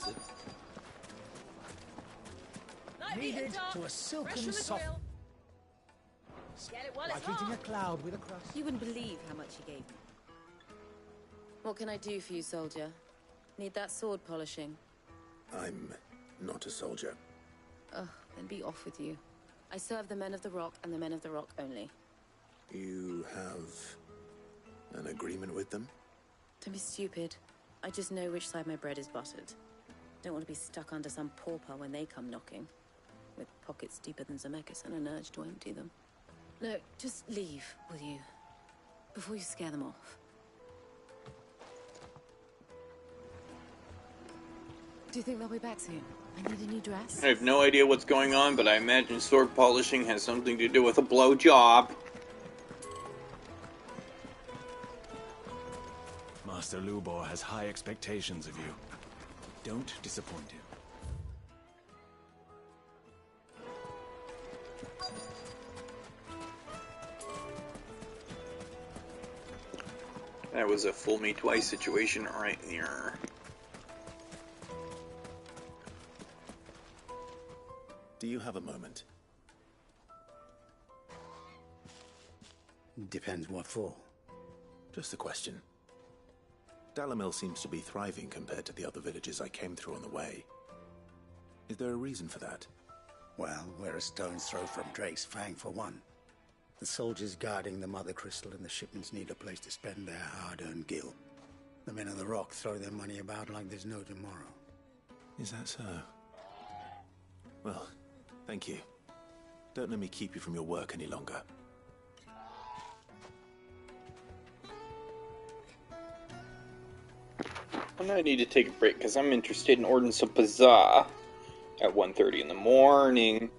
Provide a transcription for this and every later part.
was it? Kneaded to a silken soft. Like eating a cloud with a crust. You wouldn't believe how much he gave me. What can I do for you, soldier? Need that sword polishing? I'm not a soldier. Ugh, then be off with you. I serve the Men of the Rock and the Men of the Rock only. You have an agreement with them? Don't be stupid. I just know which side my bread is buttered. Don't want to be stuck under some pauper when they come knocking. With pockets deeper than Zemeckis and an urge to empty them. Look, just leave, will you? Before you scare them off. Do you think they'll be back soon? I need a new dress. I have no idea what's going on, but I imagine sword polishing has something to do with a blowjob. Master Lubor has high expectations of you. Don't disappoint him. That was a fool me twice situation right there. Do you have a moment? Depends what for. Just a question. Dalamil seems to be thriving compared to the other villages I came through on the way. Is there a reason for that? Well, we're a stone's throw from Drake's Fang for one. The soldiers guarding the Mother Crystal and the shipments need a place to spend their hard-earned gil. The Men of the Rock throw their money about like there's no tomorrow. Is that so? Well, thank you. Don't let me keep you from your work any longer. I know I need to take a break because I'm interested in Ordinance of Bazaar at 1:30 in the morning.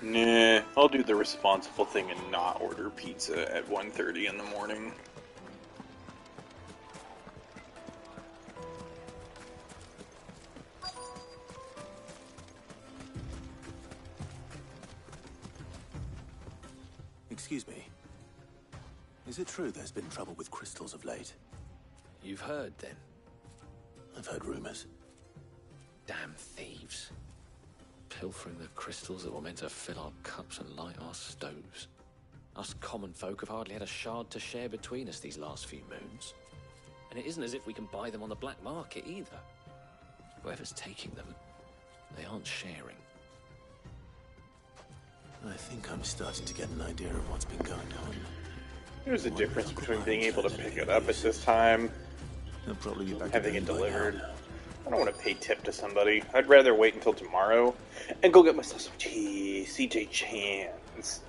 Nah, I'll do the responsible thing and not order pizza at 1:30 in the morning. Excuse me. Is it true there's been trouble with crystals of late? You've heard, then? I've heard rumors. Damn thieves. Pilfering the crystals that were meant to fill our cups and light our stoves. Us common folk have hardly had a shard to share between us these last few moons. And it isn't as if we can buy them on the black market either. Whoever's taking them, they aren't sharing. I think I'm starting to get an idea of what's been going on. There's a difference between being able to pick it up at this time, They'll probably be back having it again by delivered. now. I don't want to pay tip to somebody. I'd rather wait until tomorrow and go get myself some cheese, CJ Chan's,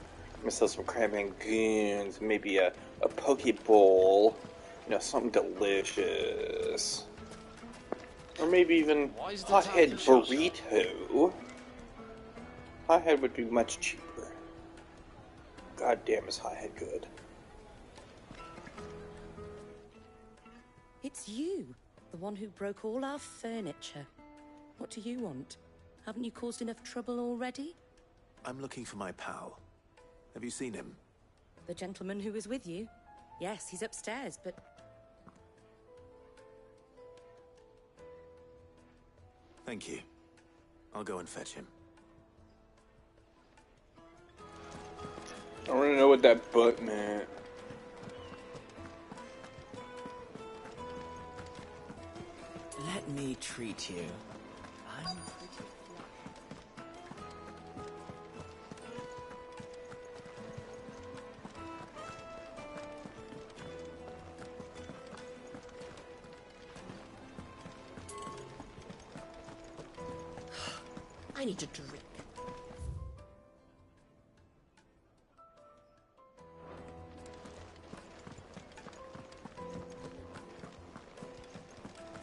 myself some crab and goons, maybe a poke bowl, something delicious. Or maybe even hothead burrito. Hothead would be much cheaper. God damn, is hothead good. It's you, the one who broke all our furniture. What do you want? Haven't you caused enough trouble already? I'm looking for my pal. Have you seen him? The gentleman who was with you? Yes, he's upstairs, but... Thank you. I'll go and fetch him. I want to know what that butt meant. Let me treat you. I'm pretty I need a drink.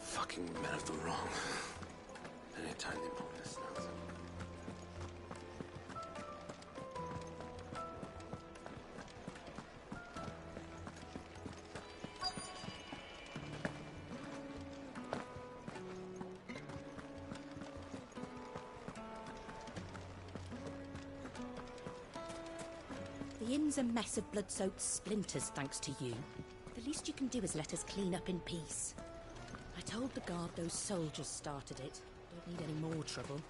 Fucking men of the wrong. Anytime they pull this nonsense. The inn's a mess of blood-soaked splinters, thanks to you. The least you can do is let us clean up in peace. I told the guard those soldiers started it. Don't need any more trouble.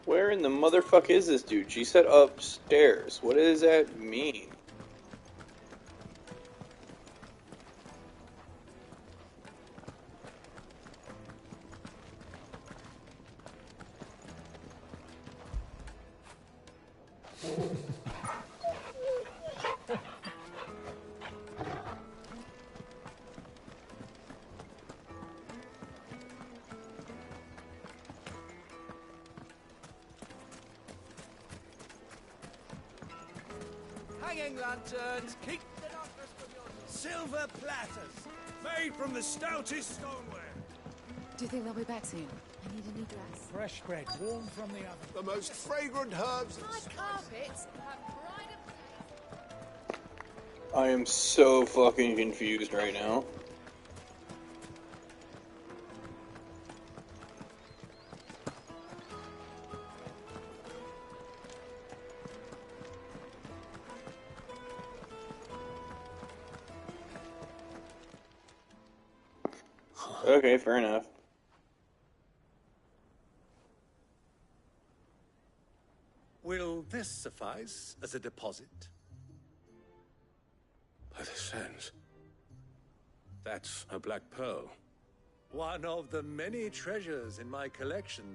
Where in the motherfuck is this dude? She said upstairs. What does that mean? Hanging lanterns, keep the darkness from your silver platters, made from the stoutest stoneware. Do you think they'll be back soon? I need a new dress. Fresh bread, warm from the oven. The most fragrant herbs. My carpets have pride of... I am so fucking confused right now. Okay, fair enough. Will this suffice as a deposit? By the sands. That's a black pearl. One of the many treasures in my collection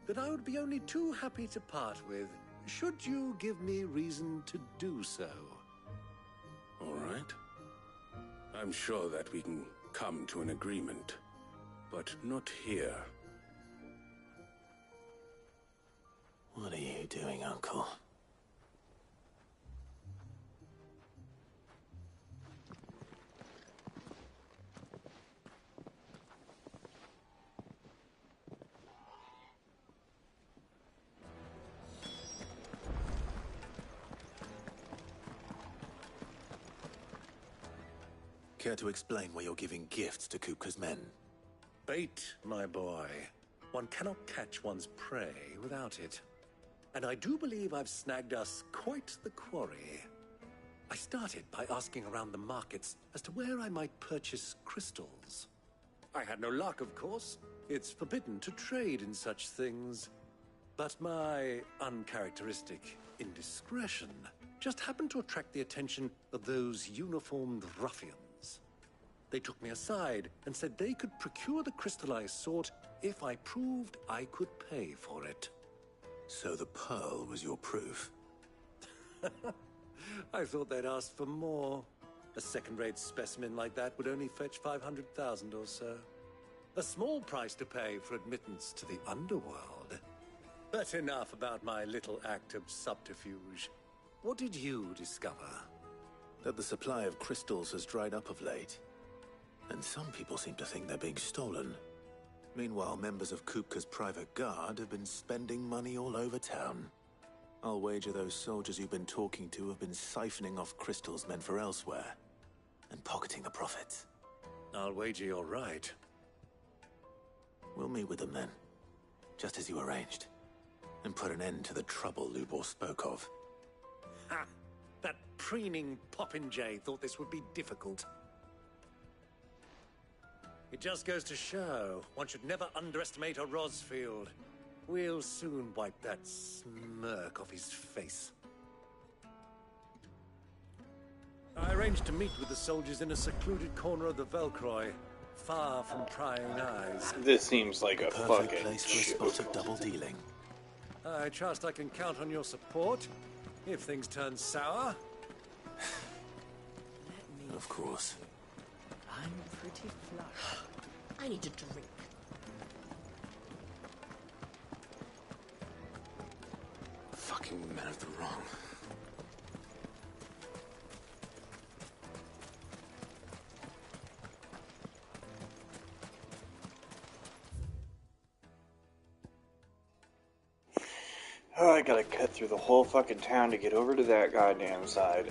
that I would be only too happy to part with, should you give me reason to do so. All right. I'm sure that we can come to an agreement. But not here. What are you doing, Uncle? Care to explain why you're giving gifts to Kupka's men? Bait, my boy. One cannot catch one's prey without it. And I do believe I've snagged us quite the quarry. I started by asking around the markets as to where I might purchase crystals. I had no luck, of course. It's forbidden to trade in such things. But my uncharacteristic indiscretion just happened to attract the attention of those uniformed ruffians. They took me aside and said they could procure the crystal I sought if I proved I could pay for it. So the pearl was your proof? I thought they'd ask for more. A second-rate specimen like that would only fetch 500,000 or so. A small price to pay for admittance to the underworld. But enough about my little act of subterfuge. What did you discover? That the supply of crystals has dried up of late. And some people seem to think they're being stolen. Meanwhile, members of Kupka's private guard have been spending money all over town. I'll wager those soldiers you've been talking to have been siphoning off crystals meant for elsewhere, and pocketing the profits. I'll wager you're right. We'll meet with them then, just as you arranged, and put an end to the trouble Lubor spoke of. Ha! That preening popinjay thought this would be difficult. It just goes to show, one should never underestimate a Rosfield. We'll soon wipe that smirk off his face. I arranged to meet with the soldiers in a secluded corner of the Velcroy, far from prying eyes. This seems like a Perfect fucking place for a spot of double dealing. I trust I can count on your support, if things turn sour. Of course. I'm pretty flush. I need a drink. Fucking men of the wrong. Oh, I gotta cut through the whole fucking town to get over to that goddamn side.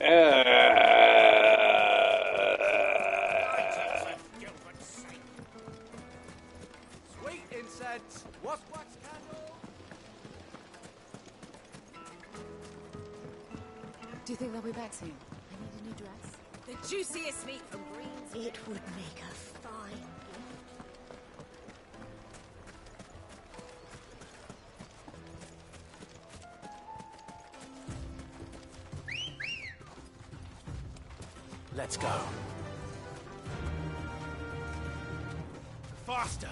Sweet incense! Wax candle! Do you think they'll be back soon? I need a new dress. The juiciest meat from Greens. It would make a fine. Let's go. Faster!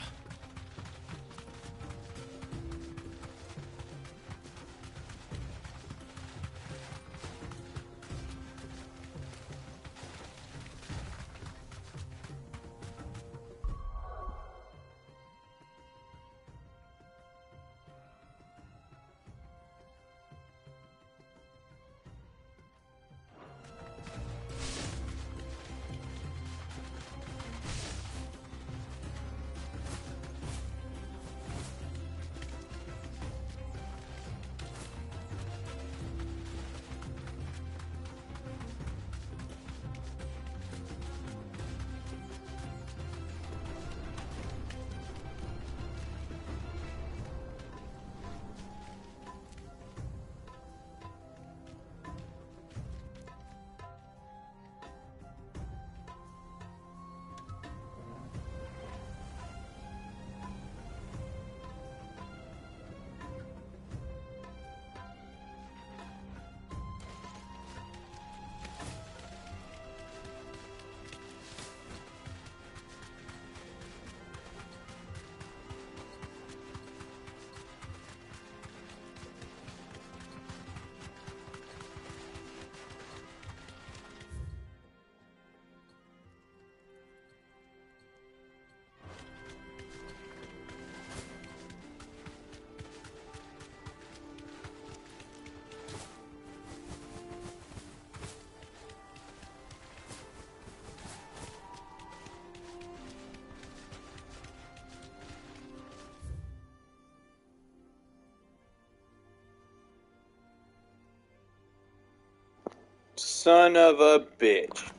Son of a bitch.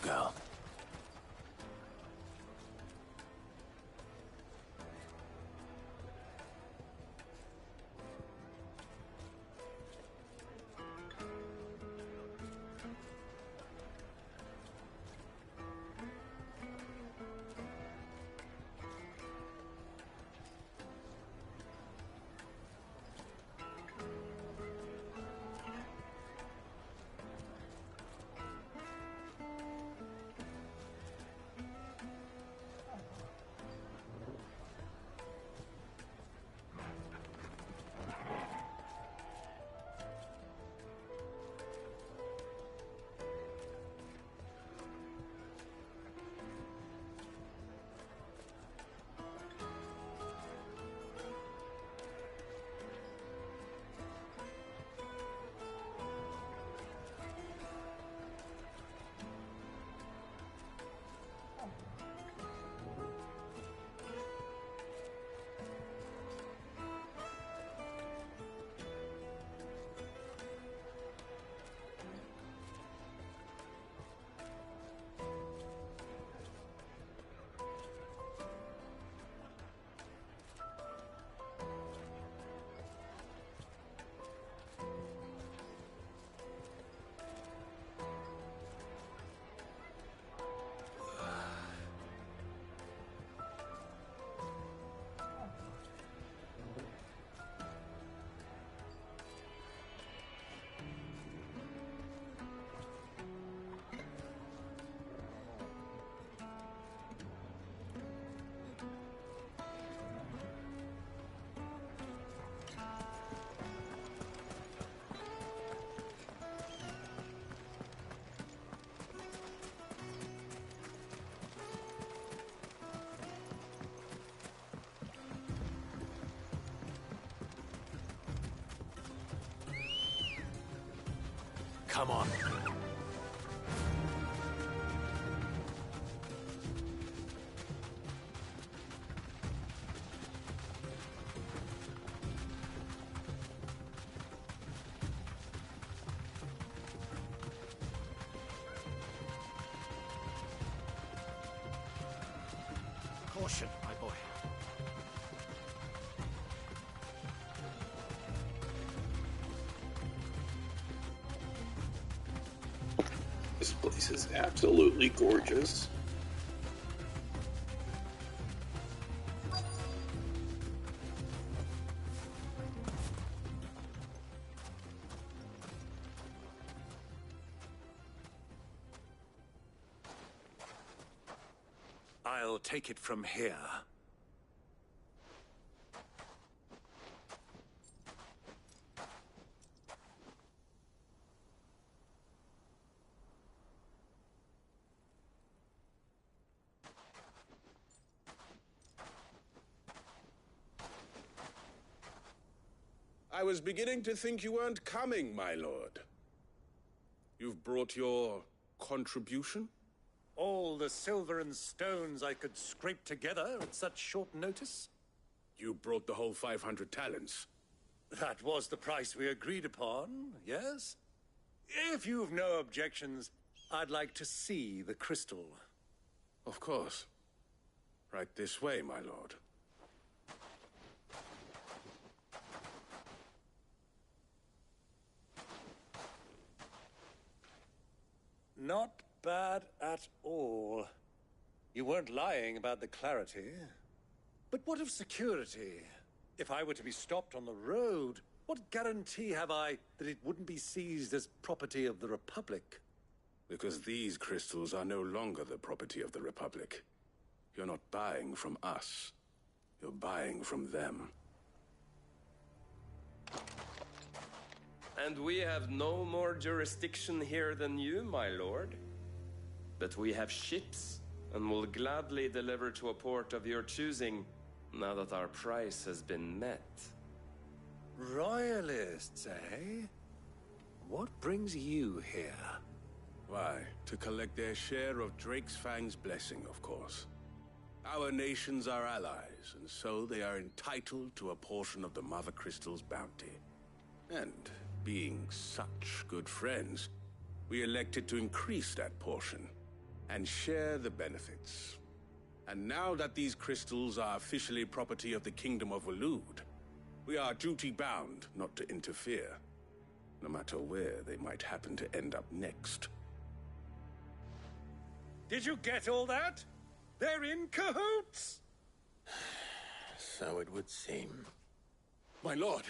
girl. Come on. Caution, my boy. This place is absolutely gorgeous. I'll take it from here. I was beginning to think you weren't coming, my lord. You've brought your contribution? All the silver and stones I could scrape together at such short notice? You brought the whole 500 talents. That was the price we agreed upon, yes? If you've no objections, I'd like to see the crystal. Of course. Right this way, my lord. Not bad at all. You weren't lying about the clarity. But what of security? If I were to be stopped on the road, what guarantee have I that it wouldn't be seized as property of the Republic? Because these crystals are no longer the property of the Republic. You're not buying from us. You're buying from them. And we have no more jurisdiction here than you, my lord. But we have ships, and will gladly deliver to a port of your choosing, now that our price has been met. Royalists, eh? What brings you here? Why, to collect their share of Drake's Fang's blessing, of course. Our nations are allies, and so they are entitled to a portion of the Mother Crystal's bounty. And being such good friends, we elected to increase that portion. and share the benefits. And now that these crystals are officially property of the Kingdom of Waloed, we are duty-bound not to interfere, no matter where they might happen to end up next. Did you get all that? They're in cahoots! So it would seem. My lord,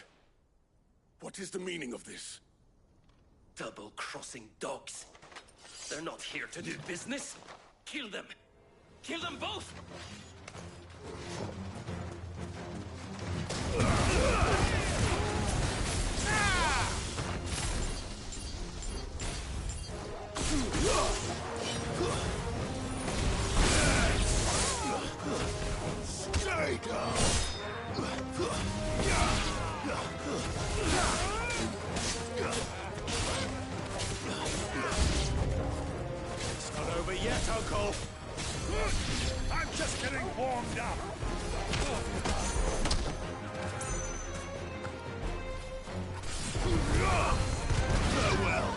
what is the meaning of this? Double-crossing dogs. They're not here to do business. Kill them. Kill them both! Stay down! It's not over yet, Uncle. I'm just getting warmed up. Farewell!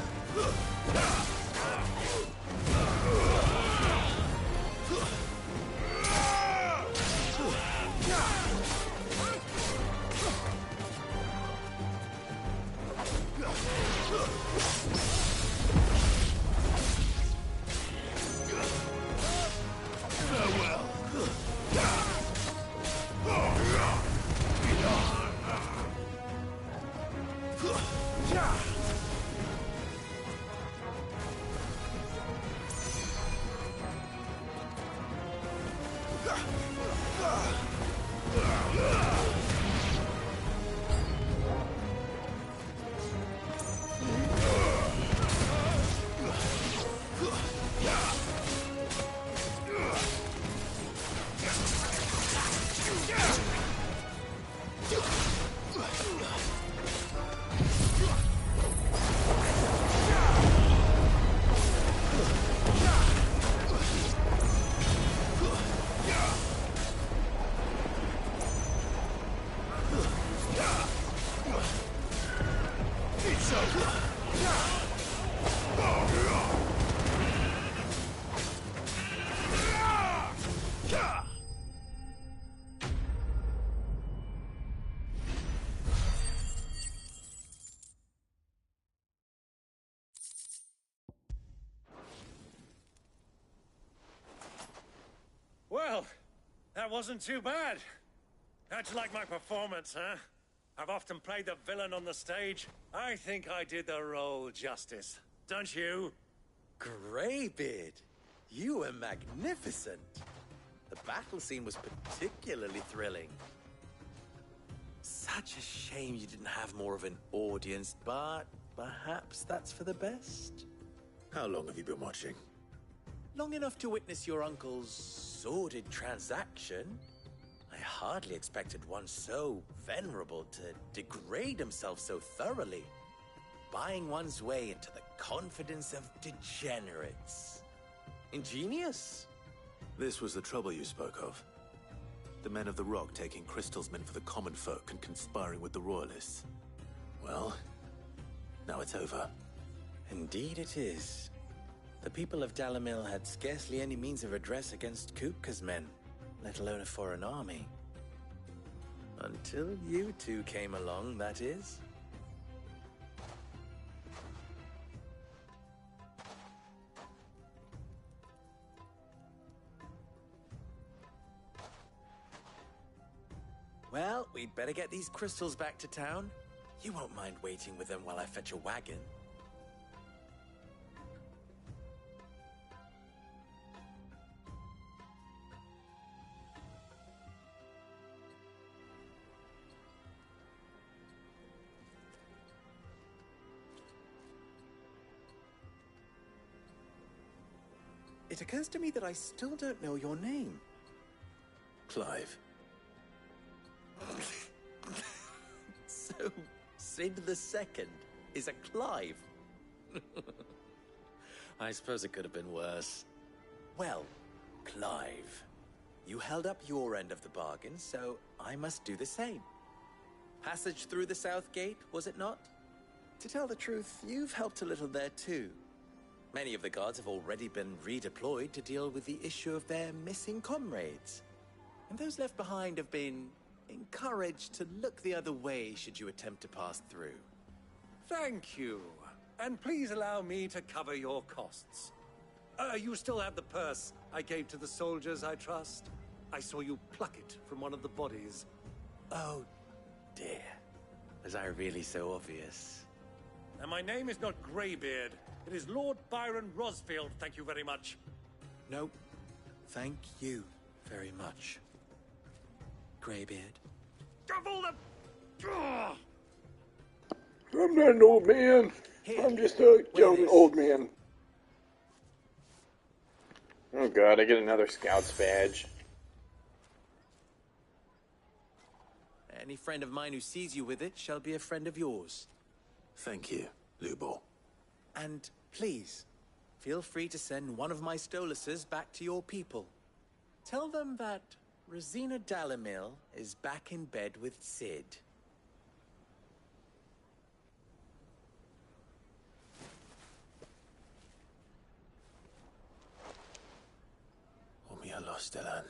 Well, that wasn't too bad. How'd you like my performance, huh? I've often played the villain on the stage. I think I did the role justice. Don't you? Greybeard, you were magnificent. The battle scene was particularly thrilling. Such a shame you didn't have more of an audience, but perhaps that's for the best. How long have you been watching? Long enough to witness your uncle's sordid transaction. I hardly expected one so venerable to degrade himself so thoroughly, buying one's way into the confidence of degenerates. Ingenious. This was the trouble you spoke of. The men of the Rock taking crystals meant for the common folk and conspiring with the Royalists. Well, now it's over. Indeed it is. The people of Dalimil had scarcely any means of redress against Kupka's men, let alone a foreign army. Until you two came along, that is. Well, we'd better get these crystals back to town. You won't mind waiting with them while I fetch a wagon. It occurs to me that I still don't know your name. Clive. So, Sid the Second is a Clive? I suppose it could have been worse. Well, Clive, you held up your end of the bargain, so I must do the same. Passage through the South Gate, was it not? To tell the truth, you've helped a little there too. Many of the guards have already been redeployed to deal with the issue of their missing comrades. And those left behind have been encouraged to look the other way should you attempt to pass through. Thank you. And please allow me to cover your costs. You still have the purse I gave to the soldiers, I trust? I saw you pluck it from one of the bodies. Oh, dear. Was I really so obvious? And my name is not Greybeard. It is Lord Byron Rosfield, thank you very much. No, thank you very much, Greybeard. Of all the... Ugh! I'm not an old man. I'm just a young old man. Oh god, I get another Scout's badge. Any friend of mine who sees you with it shall be a friend of yours. Thank you, Lubor. And please, feel free to send one of my Stoluses back to your people. Tell them that Rosina Dalamil is back in bed with Cid. Omia Lostelan.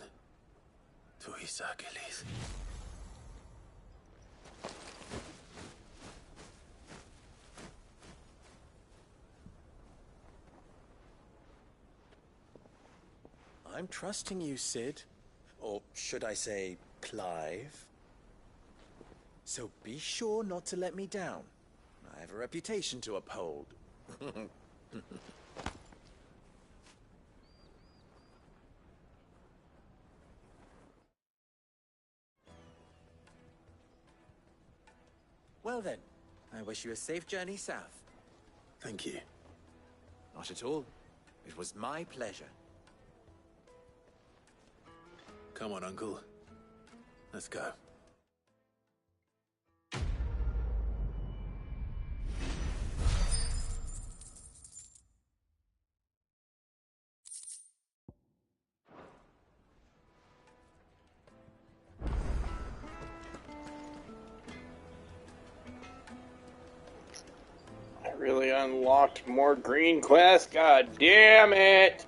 Tuisa Achilles. I'm trusting you, Cid. Or should I say, Clive. So be sure not to let me down. I have a reputation to uphold. Well then, I wish you a safe journey south. Thank you. Not at all. It was my pleasure. Come on, Uncle. Let's go. I really unlocked more green quests. God damn it!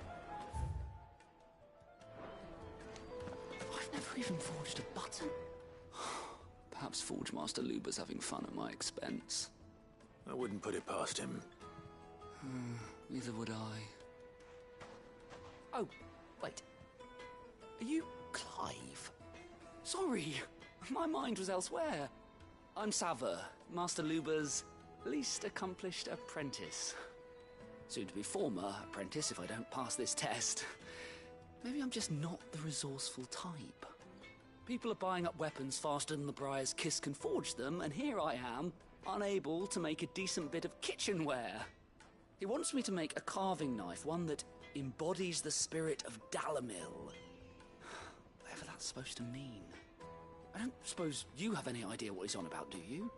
I've never even forged a button. Perhaps Forge Master Luber's having fun at my expense. I wouldn't put it past him. Neither would I. Oh, wait. Are you Clive? Sorry, my mind was elsewhere. I'm Sava, Master Luber's least accomplished apprentice. Soon to be former apprentice if I don't pass this test. Maybe I'm just not the resourceful type. People are buying up weapons faster than the Briar's Kiss can forge them, and here I am, unable to make a decent bit of kitchenware. He wants me to make a carving knife, one that embodies the spirit of Dalamil. Whatever that's supposed to mean. I don't suppose you have any idea what he's on about, do you?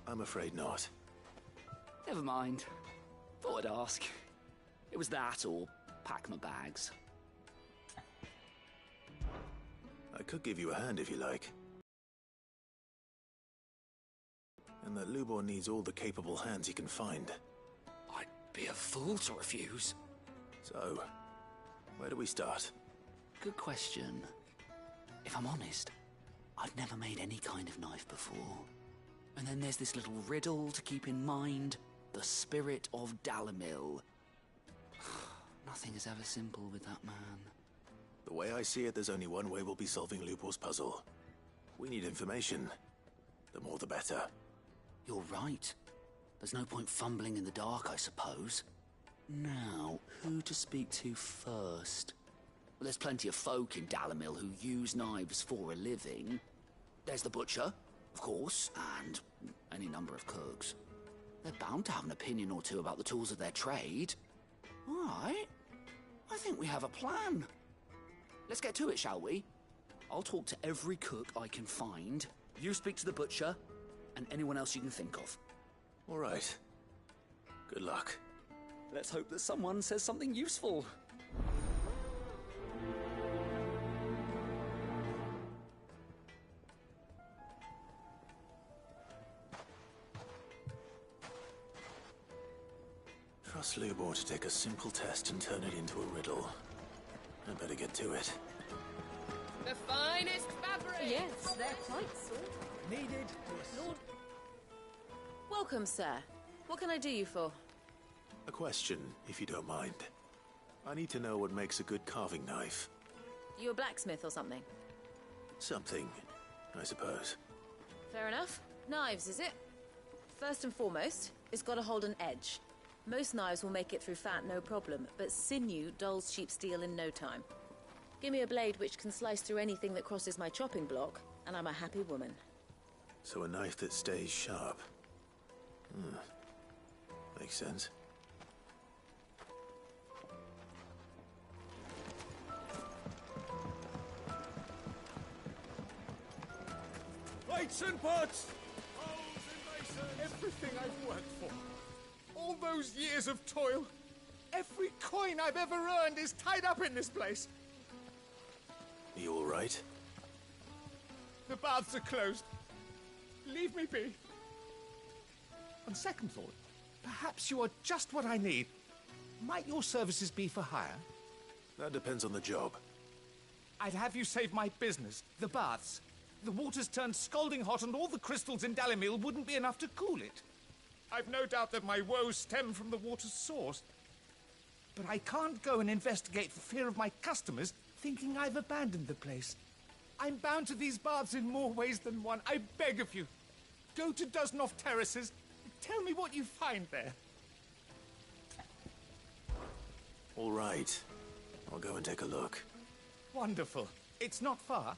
I'm afraid not. Never mind. Thought I'd ask. It was that or pack my bags. I could give you a hand if you like. And that Lubor needs all the capable hands he can find. I'd be a fool to refuse. So, where do we start? Good question. If I'm honest, I've never made any kind of knife before. And then there's this little riddle to keep in mind. The spirit of Dalamil. Nothing is ever simple with that man. The way I see it, there's only one way we'll be solving Lubor's puzzle. We need information. The more the better. You're right. There's no point fumbling in the dark, I suppose. Now, who to speak to first? Well, there's plenty of folk in Dalamil who use knives for a living. There's the butcher, of course, and any number of cooks. They're bound to have an opinion or two about the tools of their trade. All right. I think we have a plan. Let's get to it, shall we? I'll talk to every cook I can find. You speak to the butcher, and anyone else you can think of. All right. Good luck. Let's hope that someone says something useful. Ask Lubor to take a simple test and turn it into a riddle. I better get to it. The finest fabric! Yes, they're quite sort. Needed. Lord. Welcome, sir. What can I do you for? A question, if you don't mind. I need to know what makes a good carving knife. You a blacksmith or something? Something, I suppose. Fair enough. Knives, is it? First and foremost, it's got to hold an edge. Most knives will make it through fat, no problem, but sinew dulls cheap steel in no time. Give me a blade which can slice through anything that crosses my chopping block, and I'm a happy woman. So a knife that stays sharp. Makes sense. Plates and pots! Everything I've worked for. All those years of toil. Every coin I've ever earned is tied up in this place. You all right? The baths are closed. Leave me be. On second thought, perhaps you are just what I need. Might your services be for hire? That depends on the job. I'd have you save my business, the baths. The water's turned scalding hot and all the crystals in Dalimil wouldn't be enough to cool it. I've no doubt that my woes stem from the water's source. But I can't go and investigate for fear of my customers thinking I've abandoned the place. I'm bound to these baths in more ways than one. I beg of you. Go to Dusnov Terraces. Tell me what you find there. All right. I'll go and take a look. Wonderful. It's not far.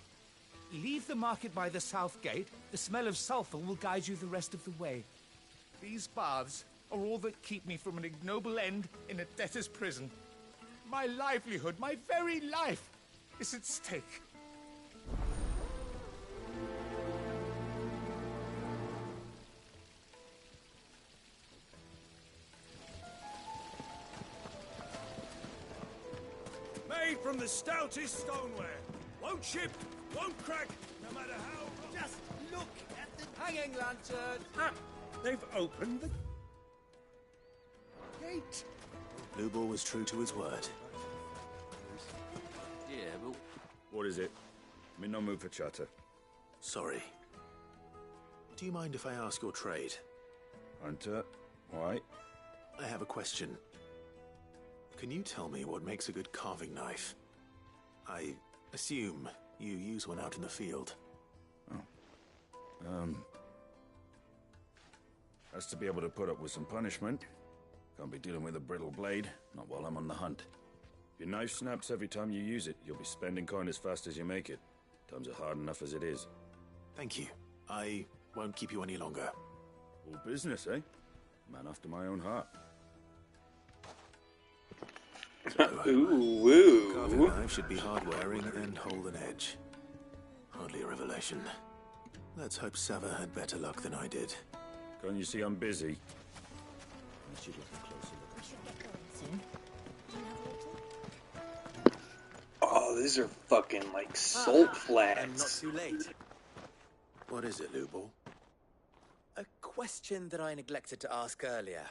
Leave the market by the south gate. The smell of sulfur will guide you the rest of the way. These baths are all that keep me from an ignoble end in a debtor's prison. My livelihood, my very life, is at stake. Made from the stoutest stoneware. Won't chip, won't crack, no matter how... Just look at the hanging lantern. Ah, they've opened the gate. Lubor was true to his word. Yeah, but... What is it? I'm in no mood for chatter. Sorry. Do you mind if I ask your trade? Hunter, why? I have a question. Can you tell me what makes a good carving knife? I assume you use one out in the field. Has to be able to put up with some punishment. Can't be dealing with a brittle blade, not while I'm on the hunt. If your knife snaps every time you use it, you'll be spending coin as fast as you make it. Times are hard enough as it is. Thank you. I won't keep you any longer. All business, eh? Man after my own heart. Ooh. Carving knife should be hard-wearing and hold an edge. Hardly a revelation. Let's hope Sava had better luck than I did. Can't you see I'm busy? Oh, these are fucking like salt flats. I'm not too late. What is it, Lubor? A question that I neglected to ask earlier.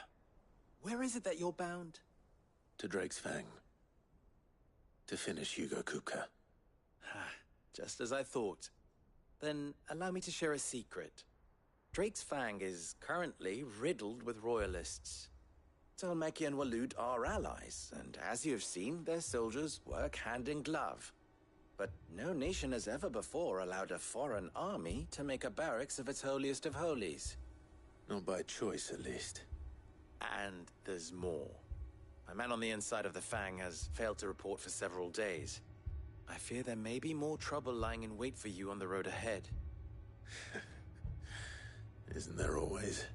Where is it that you're bound? To Drake's Fang. To finish Hugo Kupka. Just as I thought. Then allow me to share a secret. Drake's Fang is currently riddled with royalists. Talmeki and Waloed are allies, and as you have seen, their soldiers work hand in glove. But no nation has ever before allowed a foreign army to make a barracks of its holiest of holies. Not by choice, at least. And there's more. My man on the inside of the Fang has failed to report for several days. I fear there may be more trouble lying in wait for you on the road ahead. Isn't there always?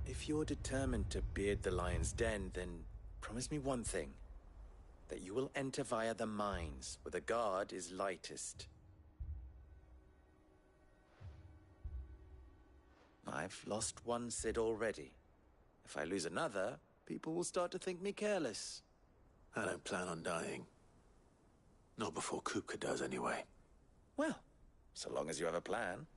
If you're determined to beard the lion's den, then promise me one thing. That you will enter via the mines, where the guard is lightest. I've lost one Cid already. If I lose another, people will start to think me careless. I don't plan on dying. Not before Kupka does, anyway. Well, so long as you have a plan.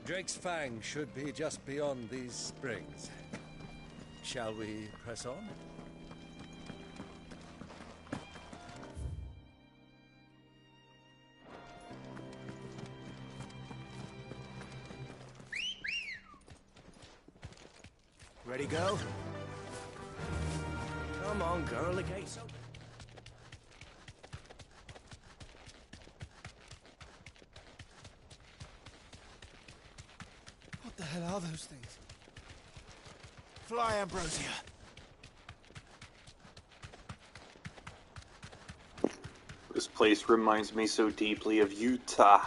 Drake's Fang should be just beyond these springs. Shall we press on? Ready, go? Come on, girl, the gate's open. What the hell are those things? Fly, Ambrosia. This place reminds me so deeply of Utah.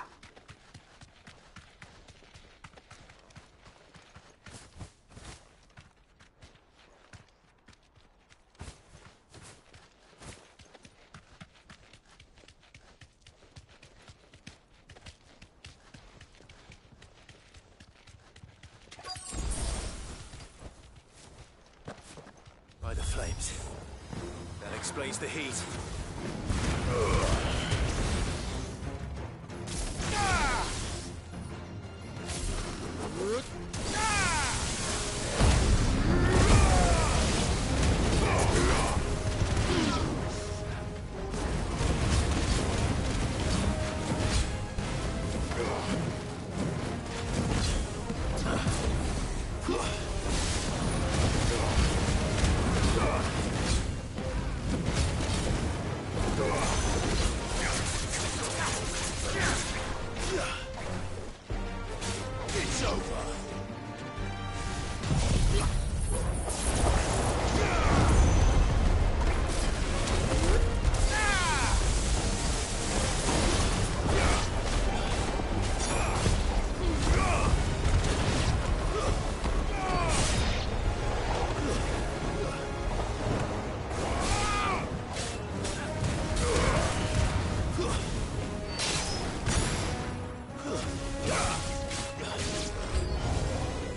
By the flames. That explains the heat. It's over.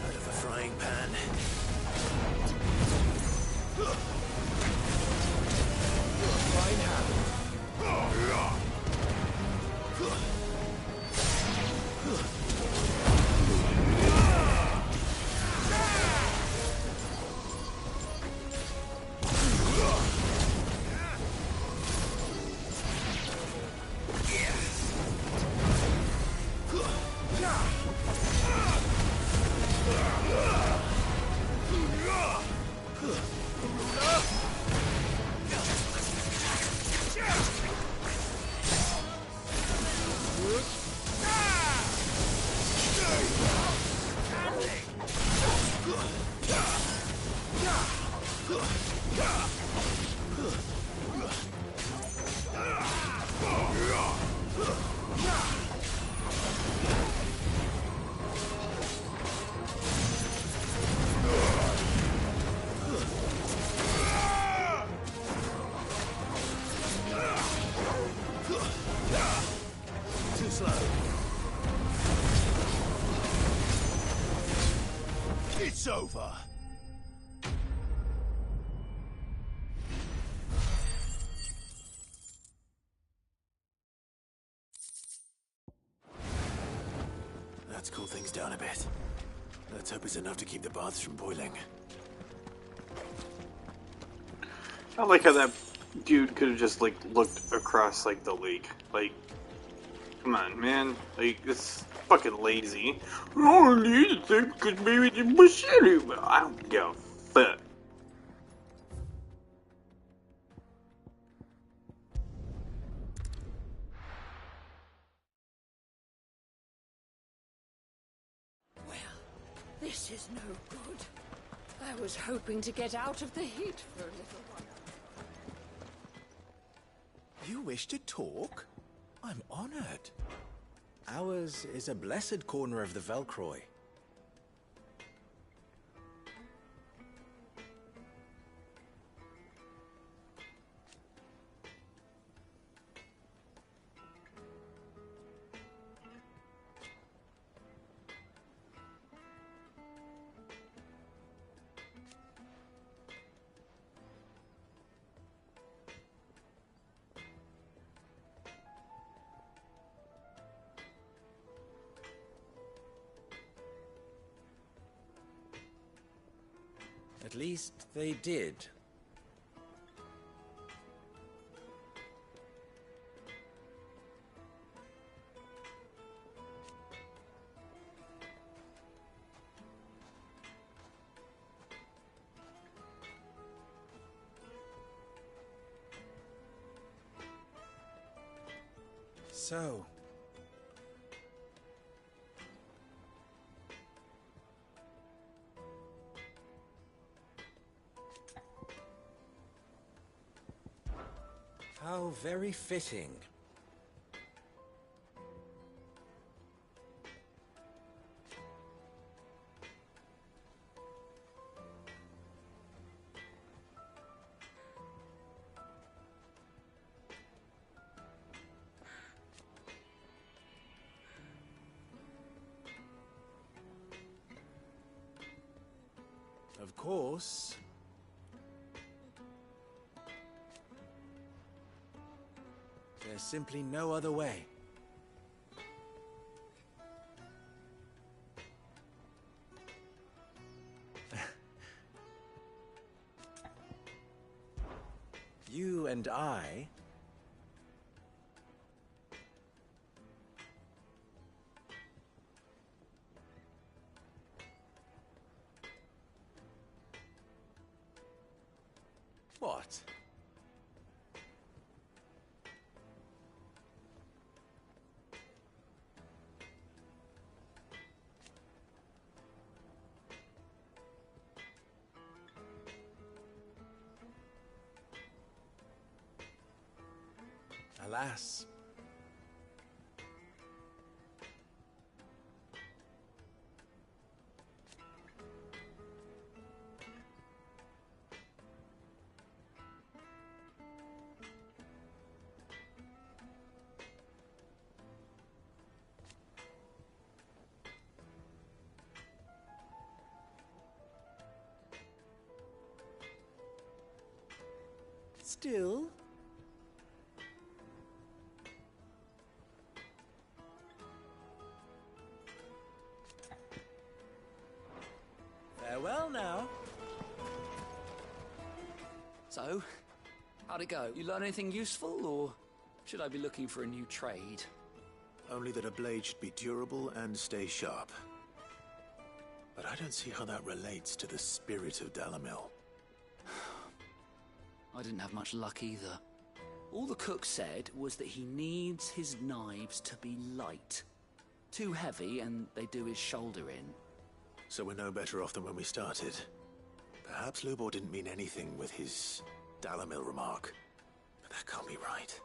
Out of a frying pan. Fine hand. Too slow. It's over. Let's cool things down a bit. Let's hope it's enough to keep the baths from boiling. I like how that dude could have just like looked across like the lake. Like, come on, man. Like, it's fucking lazy. I don't need it because maybe it's machete, but I don't give a fuck. This is no good. I was hoping to get out of the heat for a little while. You wish to talk? I'm honored. Ours is a blessed corner of the Velcroy. At least they did. So, how very fitting. Of course. There's simply no other way. You and I... What? Alas. Still... Farewell now. So, how'd it go? You learn anything useful, or should I be looking for a new trade? Only that a blade should be durable and stay sharp. But I don't see how that relates to the spirit of Dalamil. I didn't have much luck either. All the cook said was that he needs his knives to be light. Too heavy and they do his shoulder in. So we're no better off than when we started. Perhaps Lubor didn't mean anything with his Dalamil remark. But that can't be right.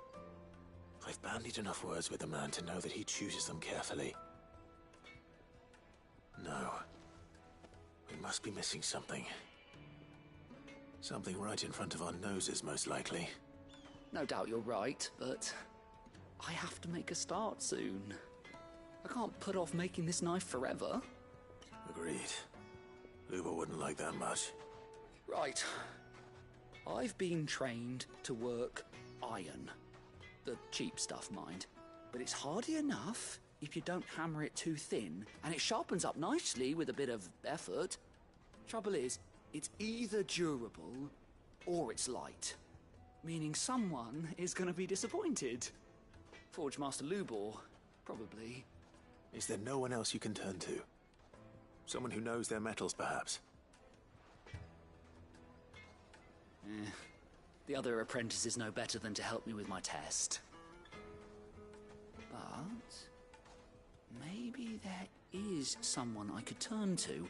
I've bandied enough words with the man to know that he chooses them carefully. No. We must be missing something. Something right in front of our noses, most likely. No doubt you're right, but I have to make a start soon. I can't put off making this knife forever. Agreed. Lubor wouldn't like that much. Right. I've been trained to work iron. The cheap stuff, mind. But it's hardy enough if you don't hammer it too thin, and it sharpens up nicely with a bit of effort. Trouble is, it's either durable or it's light. Meaning someone is going to be disappointed. Forge Master Lubor, probably. Is there no one else you can turn to? Someone who knows their metals, perhaps? The other apprentice is no better than to help me with my test. But maybe there is someone I could turn to.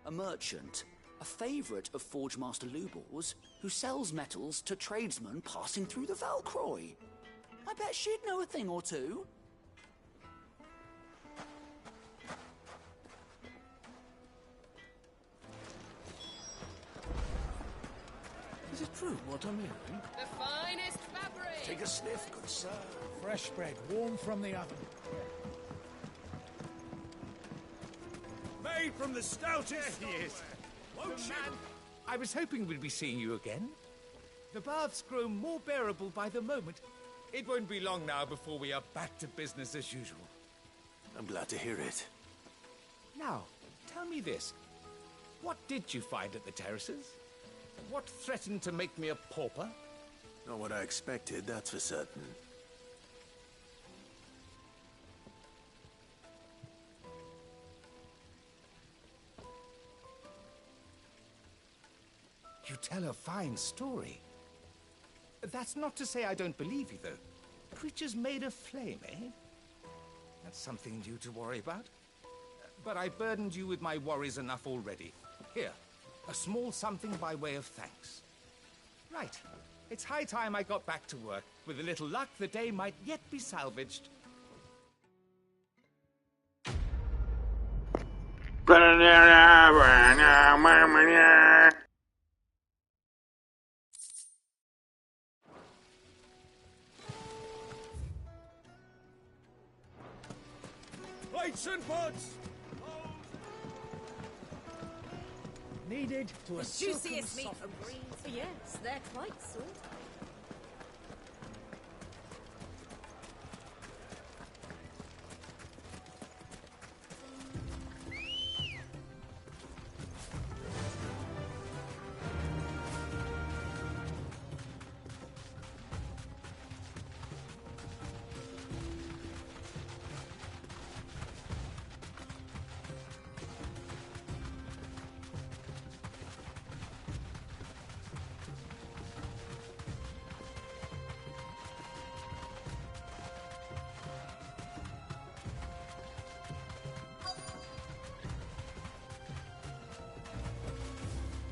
A merchant, a favourite of Forge Master Lubor's, who sells metals to tradesmen passing through the Valcroy. I bet she'd know a thing or two. Is it true what I'm hearing? The finest fabric! Take a sniff, good sir. Fresh bread, warm from the oven. Made from the stoutest. There he is. Won't The you? man. I was hoping we'd be seeing you again. The baths grow more bearable by the moment. It won't be long now before we are back to business as usual. I'm glad to hear it. Now, tell me this. What did you find at the terraces? What threatened to make me a pauper? Not what I expected, that's for certain. You tell a fine story. That's not to say I don't believe you, though. Creatures made of flame, eh? That's something new to worry about. But I burdened you with my worries enough already. Here, a small something by way of thanks. Right. It's high time I got back to work. With a little luck, the day might yet be salvaged. Lights and pods! Needed to a Juiciest meat for breeze. Yes, they're quite salty.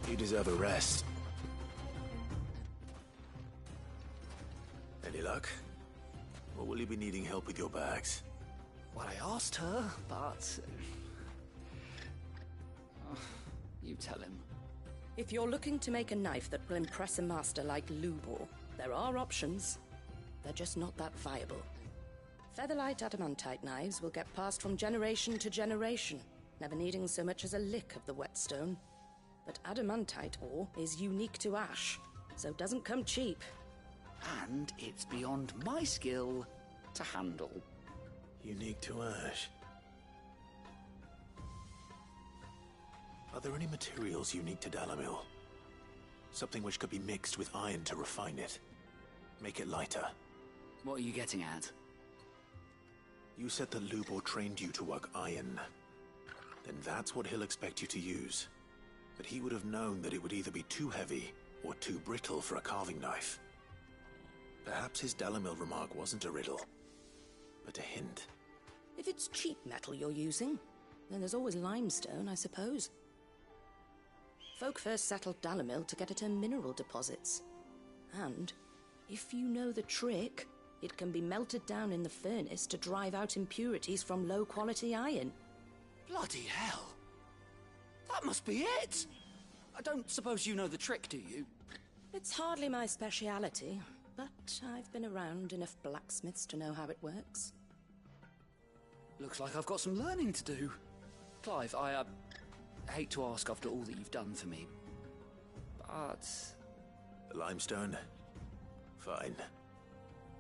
You deserve a rest. Any luck? Or will you be needing help with your bags? Well, I asked her, but... you tell him. If you're looking to make a knife that will impress a master like Lubor, there are options. They're just not that viable. Featherlight adamantite knives will get passed from generation to generation, never needing so much as a lick of the whetstone. But adamantite ore is unique to ash, so it doesn't come cheap. And it's beyond my skill to handle. Unique to ash. Are there any materials unique to Dalimil? Something which could be mixed with iron to refine it. Make it lighter. What are you getting at? You said that Lubor trained you to work iron. Then that's what he'll expect you to use. But he would have known that it would either be too heavy or too brittle for a carving knife. Perhaps his Dalimil remark wasn't a riddle, but a hint. If it's cheap metal you're using, then there's always limestone, I suppose. Folk first settled Dalimil to get at her mineral deposits. And, if you know the trick, it can be melted down in the furnace to drive out impurities from low-quality iron. Bloody hell! That must be it! I don't suppose you know the trick, do you? It's hardly my speciality, but I've been around enough blacksmiths to know how it works. Looks like I've got some learning to do. Clive, I hate to ask after all that you've done for me, but... The limestone? Fine.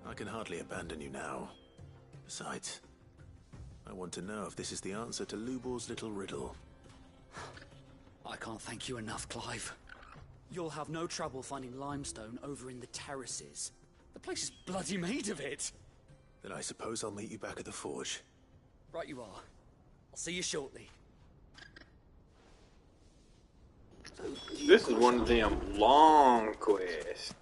I can hardly abandon you now. Besides, I want to know if this is the answer to Lubor's little riddle. I can't thank you enough, Clive. You'll have no trouble finding limestone over in the terraces. The place is bloody made of it. Then I suppose I'll meet you back at the forge. Right you are. I'll see you shortly. This is one damn long quest.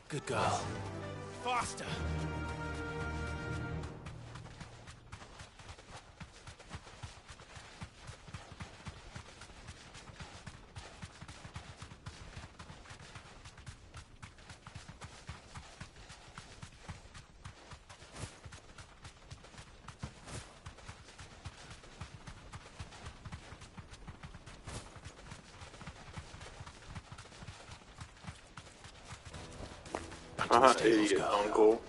Good girl. Faster! Idiot uncle.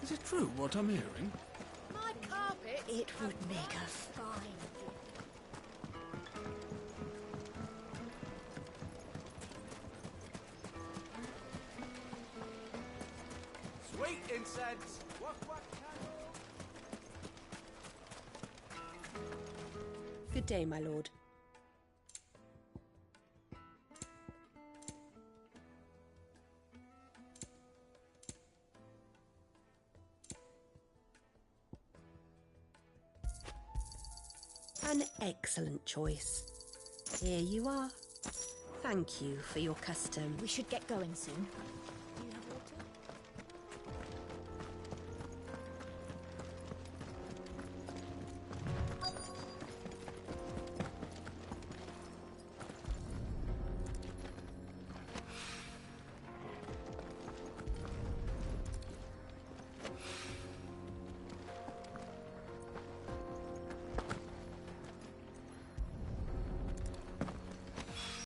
Is it true what I'm hearing? My carpet, it would make a fine. Sweet incense! What, Good day, my lord. An excellent choice. Here you are. Thank you for your custom. We should get going soon.